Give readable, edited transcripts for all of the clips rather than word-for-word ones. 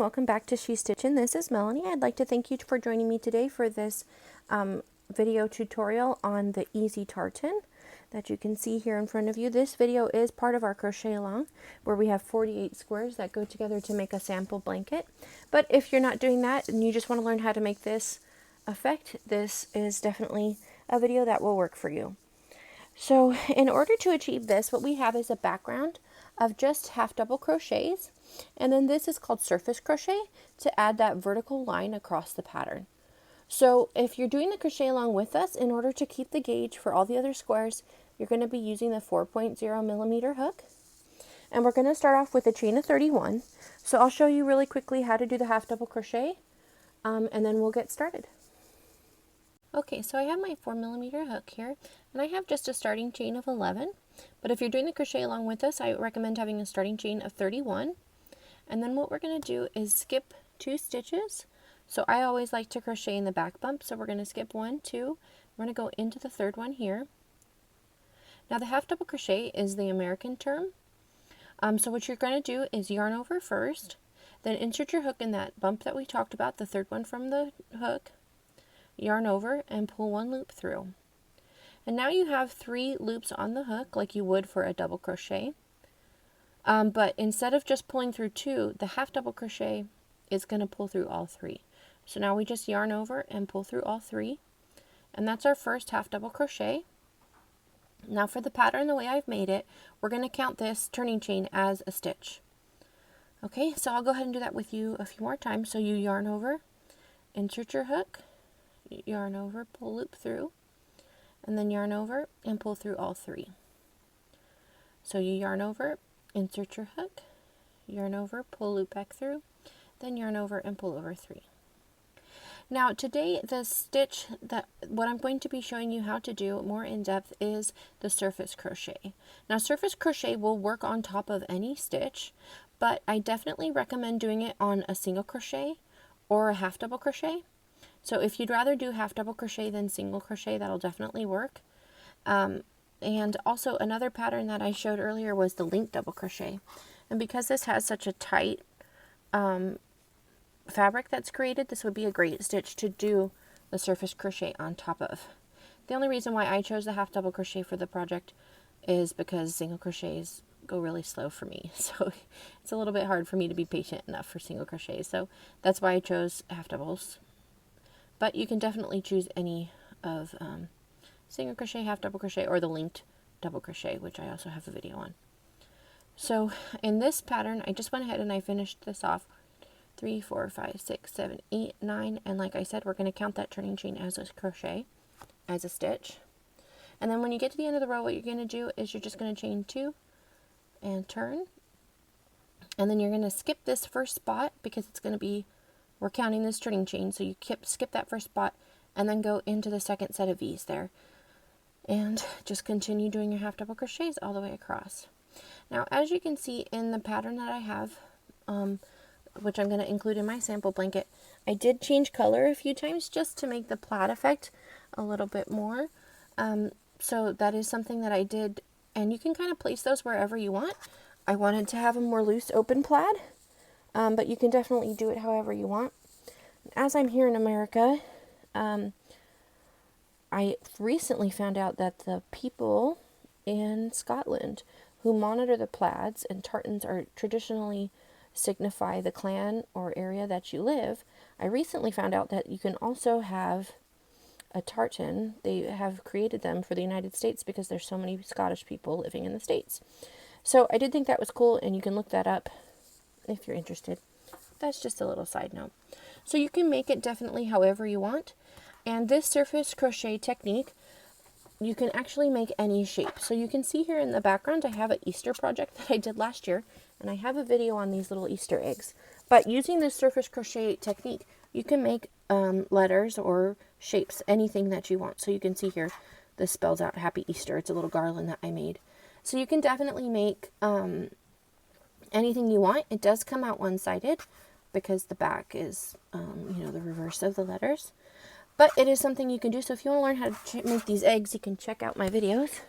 welcome back to She Stitchin'. This is Melanie. I'd like to thank you for joining me today for this video tutorial on the easy tartan that you can see here in front of you. This video is part of our crochet along where we have 48 squares that go together to make a sample blanket. But if you're not doing that and you just want to learn how to make this effect, this is definitely a video that will work for you. So in order to achieve this, what we have is a background of just half double crochets, and then this is called surface crochet to add that vertical line across the pattern. So if you're doing the crochet along with us, in order to keep the gauge for all the other squares, you're going to be using the 4.0 millimeter hook, and we're going to start off with a chain of 31. So I'll show you really quickly how to do the half double crochet, and then we'll get started. Okay, so I have my 4 millimeter hook here, and I have just a starting chain of 11. But if you're doing the crochet along with us, I recommend having a starting chain of 31. And then what we're going to do is skip 2 stitches. So I always like to crochet in the back bump, so we're going to skip 1, 2. We're going to go into the third one here. Now the half double crochet is the American term. So what you're going to do is yarn over first, then insert your hook in that bump that we talked about, the third one from the hook, yarn over and pull 1 loop through. And now you have 3 loops on the hook like you would for a double crochet. But instead of just pulling through 2, the half double crochet is going to pull through all 3. So now we just yarn over and pull through all 3. And that's our first half double crochet. Now for the pattern, the way I've made it, we're going to count this turning chain as a stitch. Okay, so I'll go ahead and do that with you a few more times. So you yarn over, insert your hook, yarn over, pull loop through, and then yarn over and pull through all 3. So you yarn over, insert your hook, yarn over, pull loop back through, then yarn over and pull over 3. Now today the stitch that what I'm going to be showing you how to do more in depth is the surface crochet. Now surface crochet will work on top of any stitch, but I definitely recommend doing it on a single crochet or a half double crochet. So if you'd rather do half double crochet than single crochet, that'll definitely work. And also another pattern that I showed earlier was the link double crochet. And because this has such a tight fabric that's created, this would be a great stitch to do the surface crochet on top of. The only reason why I chose the half double crochet for the project is because single crochets go really slow for me. So it's a little bit hard for me to be patient enough for single crochets. So that's why I chose half doubles. But you can definitely choose any of single crochet, half double crochet, or the linked double crochet, which I also have a video on. So in this pattern, I just went ahead and I finished this off 3, 4, 5, 6, 7, 8, 9, and like I said, we're going to count that turning chain as a crochet, as a stitch. And then when you get to the end of the row, what you're going to do is you're just going to chain 2 and turn, and then you're going to skip this first spot because it's going to be, we're counting this turning chain, so you skip that first spot and then go into the second set of V's there. And just continue doing your half double crochets all the way across. Now, as you can see in the pattern that I have, which I'm going to include in my sample blanket, I did change color a few times just to make the plaid effect a little bit more. So that is something that I did, and you can kind of place those wherever you want. I wanted to have a more loose open plaid. But you can definitely do it however you want. As I'm here in America, I recently found out that the people in Scotland who monitor the plaids and tartans are traditionally signify the clan or area that you live. I recently found out that you can also have a tartan. They have created them for the United States because there's so many Scottish people living in the States. So I did think that was cool, and you can look that up if you're interested. That's just a little side note. So you can make it definitely however you want. And this surface crochet technique, you can actually make any shape. So you can see here in the background, I have an Easter project that I did last year, and I have a video on these little Easter eggs. But using this surface crochet technique, you can make letters or shapes, anything that you want. So you can see here, this spells out Happy Easter. It's a little garland that I made. So you can definitely make anything you want. It does come out one-sided because the back is, the reverse of the letters. But it is something you can do. So if you want to learn how to make these eggs, you can check out my videos.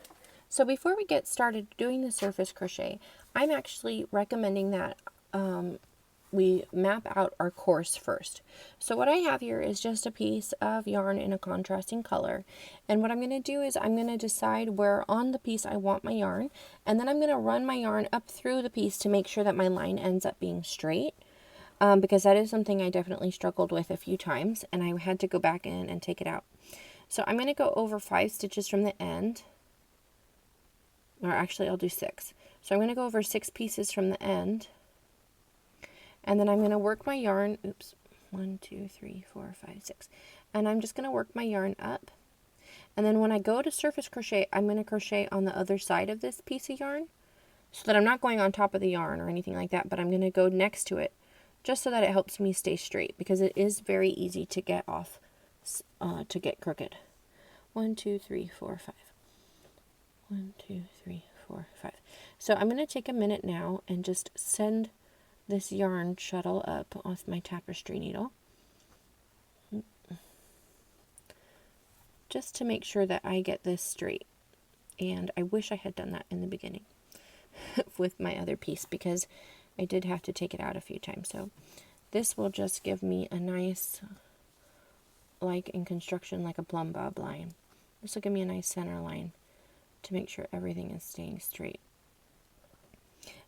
So before we get started doing the surface crochet, I'm actually recommending that we map out our course first. So what I have here is just a piece of yarn in a contrasting color. And what I'm going to do is I'm going to decide where on the piece I want my yarn. And then I'm going to run my yarn up through the piece to make sure that my line ends up being straight. Because that is something I definitely struggled with a few times. And I had to go back in and take it out. So I'm going to go over 5 stitches from the end. Or actually I'll do 6. So I'm going to go over 6 pieces from the end. And then I'm going to work my yarn, 1, 2, 3, 4, 5, 6. And I'm just going to work my yarn up. And then when I go to surface crochet, I'm going to crochet on the other side of this piece of yarn. So that I'm not going on top of the yarn or anything like that, but I'm going to go next to it. Just so that it helps me stay straight. Because it is very easy to get off, to get crooked. 1, 2, 3, 4, 5. 1, 2, 3, 4, 5. So I'm going to take a minute now and just send this yarn shuttle up off my tapestry needle, just to make sure that I get this straight. And I wish I had done that in the beginning with my other piece, because I did have to take it out a few times. So this will just give me a nice, like in construction, like a plumb bob line. This will give me a nice center line to make sure everything is staying straight.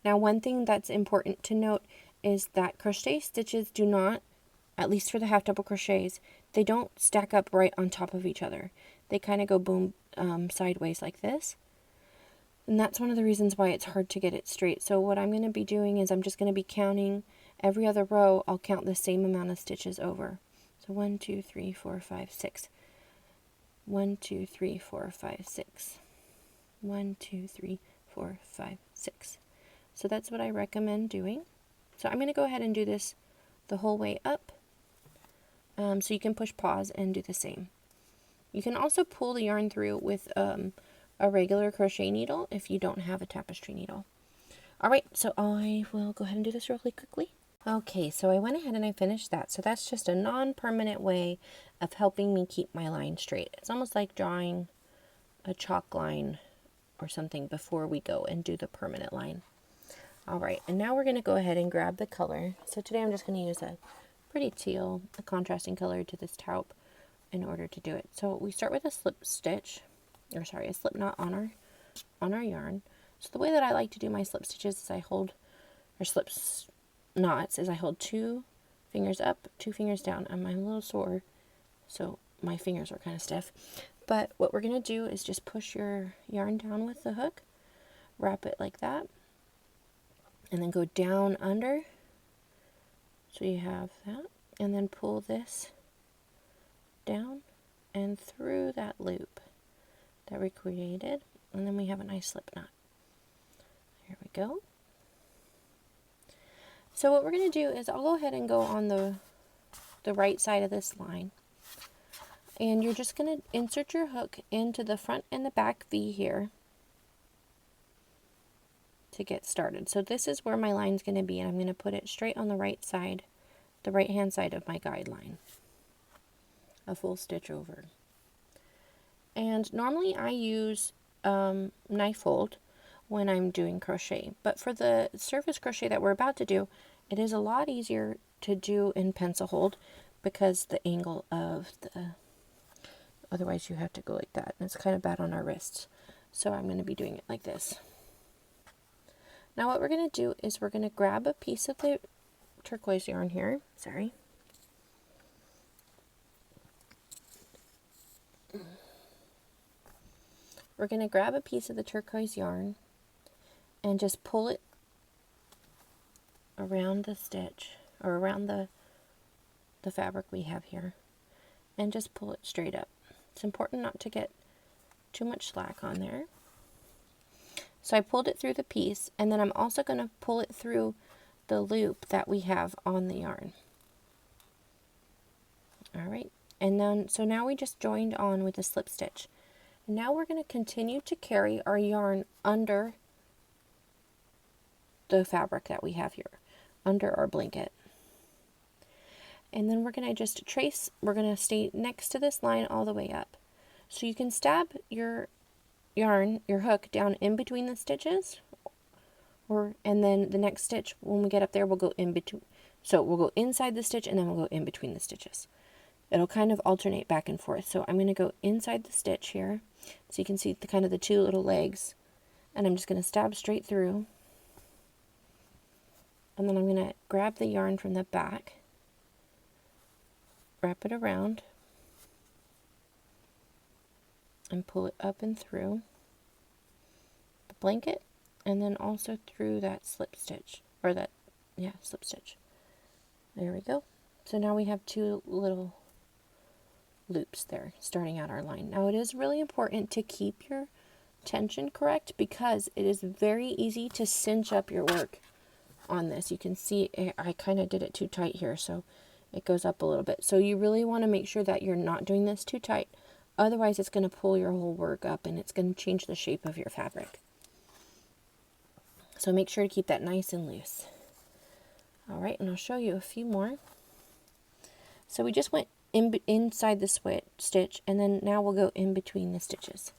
Now, one thing that's important to note is that crochet stitches do not, at least for the half double crochets, they don't stack up right on top of each other. They kind of go boom sideways like this. And that's one of the reasons why it's hard to get it straight. So what I'm going to be doing is I'm just going to be counting every other row. I'll count the same amount of stitches over. So 1, 2, 3, 4, 5, 6. 1, 2, 3, 4, 5, 6. 1, 2, 3, 4, 5, 6. So that's what I recommend doing. So I'm going to go ahead and do this the whole way up. So you can push pause and do the same. You can also pull the yarn through with a regular crochet needle if you don't have a tapestry needle. Alright, so I will go ahead and do this really quickly. Okay, so I went ahead and I finished that. So that's just a non-permanent way of helping me keep my line straight. It's almost like drawing a chalk line or something before we go and do the permanent line. Alright, and now we're going to go ahead and grab the color. So today I'm just going to use a pretty teal, a contrasting color to this taupe in order to do it. So we start with a slip stitch, or sorry, a slip knot on our yarn. So the way that I like to do my slip stitches is I hold, or slip knots, is I hold 2 fingers up, 2 fingers down. I'm a little sore, so my fingers are kind of stiff. But what we're going to do is just push your yarn down with the hook, wrap it like that, and then go down under, so you have that, and then pull this down and through that loop that we created, and then we have a nice slip knot. Here we go. So what we're going to do is I'll go ahead and go on the right side of this line, and you're just going to insert your hook into the front and the back V here to get started. So this is where my line's going to be, and I'm going to put it straight on the right side, the right hand side of my guideline, a full stitch over. And normally I use knife hold when I'm doing crochet, but for the surface crochet that we're about to do, it is a lot easier to do in pencil hold because the angle of the, otherwise you have to go like that, and it's kind of bad on our wrists. So I'm going to be doing it like this. Now what we're going to do is we're going to grab a piece of the turquoise yarn here. Sorry. We're going to grab a piece of the turquoise yarn and just pull it around the stitch, or around the fabric we have here, and just pull it straight up. It's important not to get too much slack on there. So I pulled it through the piece, and then I'm also going to pull it through the loop that we have on the yarn. Alright, and then, so now we just joined on with a slip stitch. And now we're going to continue to carry our yarn under the fabric that we have here, under our blanket. And then we're going to just trace, we're going to stay next to this line all the way up. So you can stab your yarn, your hook, down in between the stitches, and then the next stitch, when we get up there, we'll go in So we'll go inside the stitch and then we'll go in between the stitches. It'll kind of alternate back and forth. So I'm going to go inside the stitch here, so you can see the kind of the two little legs, and I'm just going to stab straight through, and then I'm going to grab the yarn from the back, wrap it around, and pull it up and through the blanket, and then also through that slip stitch, or that, yeah, slip stitch. There we go. So now we have two little loops there starting out our line. Now it is really important to keep your tension correct, because it is very easy to cinch up your work on this. You can see I kind of did it too tight here, so it goes up a little bit. So you really want to make sure that you're not doing this too tight, otherwise it's going to pull your whole work up and it's going to change the shape of your fabric. So make sure to keep that nice and loose. Alright, and I'll show you a few more. So we just went inside the stitch, and then now we'll go in between the stitches.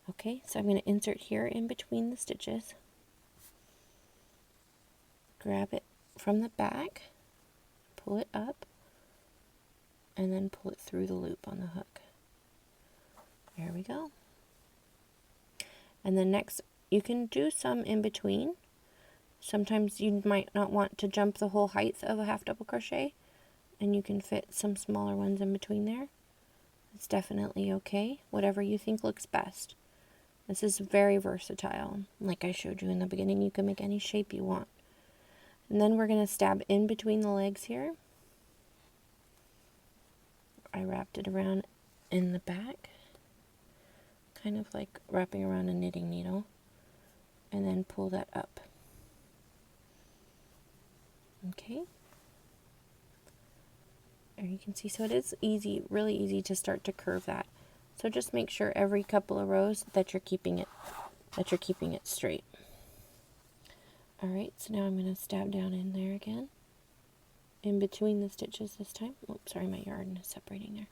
Okay, so I'm going to insert here in between the stitches, grab it from the back, pull it up, and then pull it through the loop on the hook. There we go. And then next, you can do some in between. Sometimes you might not want to jump the whole height of a half double crochet, and you can fit some smaller ones in between there. It's definitely okay, whatever you think looks best. This is very versatile. Like I showed you in the beginning, you can make any shape you want. And then we're going to stab in between the legs here. I wrapped it around in the back, kind of like wrapping around a knitting needle, and then pull that up. Okay. There you can see, so it is easy, really easy to start to curve that. So just make sure every couple of rows that you're keeping it straight. All right, so now I'm going to stab down in there again, in between the stitches this time. Oops, sorry, my yarn is separating there.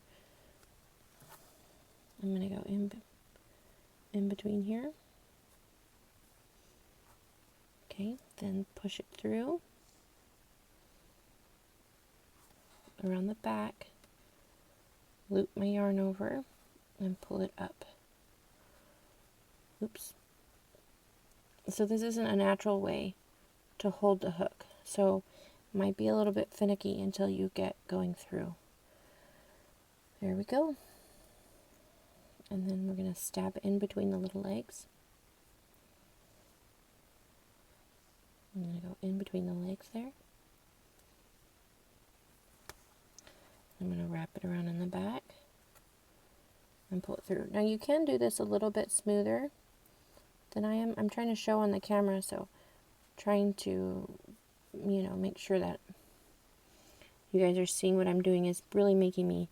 I'm going to go in between here. Okay, then push it through around the back, loop my yarn over, and pull it up. Oops. So this isn't a natural way to hold the hook, so it might be a little bit finicky until you get going through. There we go. And then we're going to stab in between the little legs. I'm going to go in between the legs there. I'm going to wrap it around in the back and pull it through. Now you can do this a little bit smoother than I am. I'm trying to show on the camera, so trying to, you know, make sure that you guys are seeing what I'm doing is really making me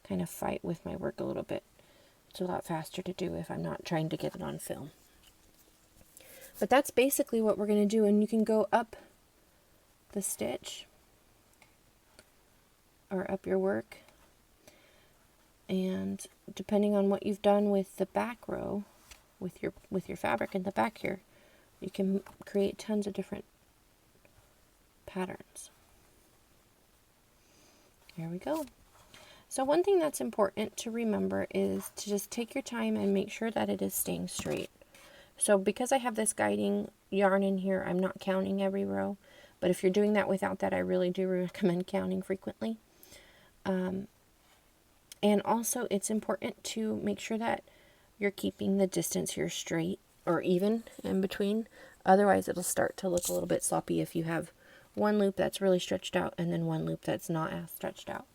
kind of fight with my work a little bit. It's a lot faster to do if I'm not trying to get it on film. But that's basically what we're going to do, and you can go up the stitch or up your work, and depending on what you've done with the back row, with your fabric in the back here, you can create tons of different patterns. Here we go. So one thing that's important to remember is to just take your time and make sure that it is staying straight. So because I have this guiding yarn in here, I'm not counting every row, but if you're doing that without that, I really do recommend counting frequently. And also it's important to make sure that you're keeping the distance here straight or even in between. Otherwise it'll start to look a little bit sloppy if you have one loop that's really stretched out and then one loop that's not as stretched out.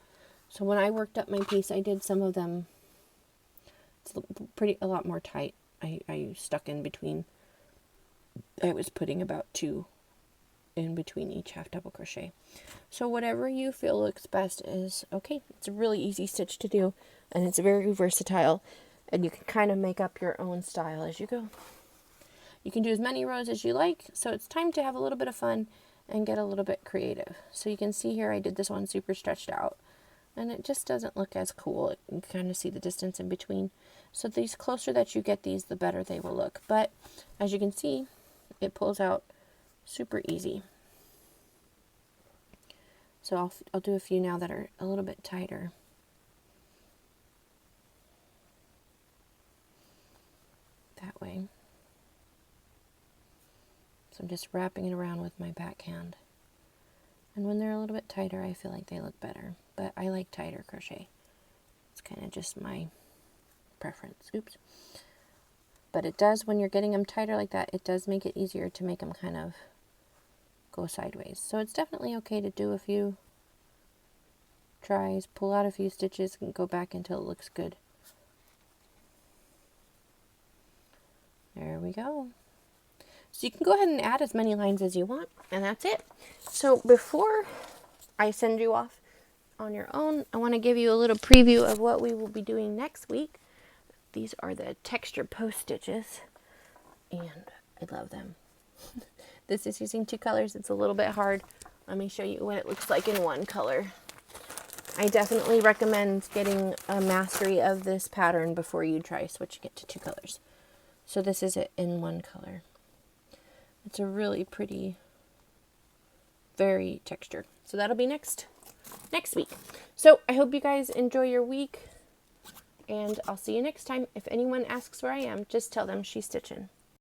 So when I worked up my piece, I did some of them a lot more tight. I stuck in between. I was putting about 2 in between each half double crochet. So whatever you feel looks best is okay. It's a really easy stitch to do, and it's very versatile, and you can kind of make up your own style as you go. You can do as many rows as you like, so it's time to have a little bit of fun and get a little bit creative. So you can see here I did this one super stretched out, and it just doesn't look as cool. You can kind of see the distance in between. So these closer that you get these, the better they will look. But as you can see, it pulls out super easy. So I'll do a few now that are a little bit tighter. That way. So I'm just wrapping it around with my backhand. And when they're a little bit tighter, I feel like they look better. But I like tighter crochet. It's kind of just my preference. Oops. But it does, when you're getting them tighter like that, it does make it easier to make them kind of go sideways. So it's definitely okay to do a few tries, pull out a few stitches, and go back until it looks good. There we go. So you can go ahead and add as many lines as you want, and that's it. So before I send you off on your own, I want to give you a little preview of what we will be doing next week. These are the texture post stitches, and I love them. This is using 2 colors. It's a little bit hard. Let me show you what it looks like in 1 color. I definitely recommend getting a mastery of this pattern before you try switching it to 2 colors. So this is it in 1 color. It's a really pretty, very textured. So that'll be next week. So I hope you guys enjoy your week, and I'll see you next time. If anyone asks where I am, just tell them she's stitching.